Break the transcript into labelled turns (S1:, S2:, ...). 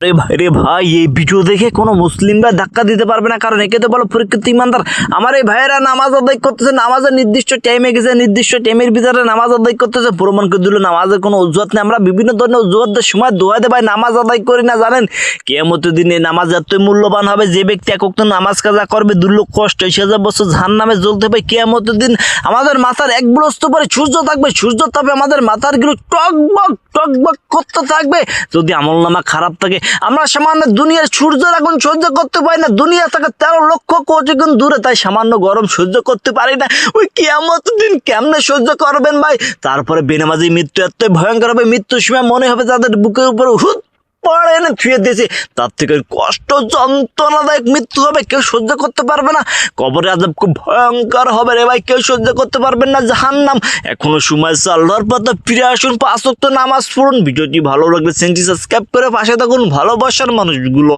S1: রে ভাই রে ভাই, এই ভিডিও দেখে কোনো মুসলিম ভাই ধাক্কা দিতে পারবে না, কারণ একে তো বলো প্রকৃতি ইমানদার। আমার এই ভাইয়েরা নামাজ আদায় করতেছে, নামাজের নির্দিষ্ট টাইমে গেছে, নির্দিষ্ট টাইমের ভিতরে নামাজ আদায় করতেছে, প্রমাণ করে দিল নামাজের কোনো অজুহাত নেই। আমরা বিভিন্ন ধরনের অজুহাতের সময় দোয়াতে ভাই নামাজ আদায় করি না, জানেন? কিয়ামতের দিনে নামাজ এতই মূল্যবান হবে, যে ব্যক্তি একক নামাজ কাজা করবে 2,80,000 বছর জাহান্নামে জ্বলতে হবে। কিয়ামতের দিন আমাদের মাথার এক ব্রস্ত পরে সূর্য থাকবে, সূর্য তাপে আমাদের মাথার গুলো টকবক টকবক করতে থাকবে। যদি আমলনামা খারাপ থাকে, আমরা সামান্য দুনিয়ার সূর্যের আগুন সহ্য করতে পারি না, দুনিয়া থেকে 13 লক্ষ কোটি গুণ দূরে, তাই সামান্য গরম সহ্য করতে পারি না। ওই কিয়ামতের দিন কেমনে সহ্য করবেন ভাই? তারপরে বেনামাজি মৃত্যু এতই ভয়ঙ্কর হবে, মৃত্যুর সময় মনে হবে যাদের বুকের উপরে হুট পড়ে এনে ছুঁয়ে দিয়েছে, তার থেকে কষ্ট যন্ত্রণাদায়ক মৃত্যু হবে, কেউ সহ্য করতে পারবে না। কবরে আযাব খুব ভয়ঙ্কর হবে রে ভাই, কেউ সহ্য করতে পারবেন না জাহান্নাম। এখনো সময় আছে, আল্লাহর পথে ফিরে আসুন, 5 ওয়াক্ত নামাজ পড়ুন। ভিডিওটি ভালো লাগলে চ্যানেলটি সাবস্ক্রাইব করে পাশে থাকুন ভালোবাসার মানুষগুলো।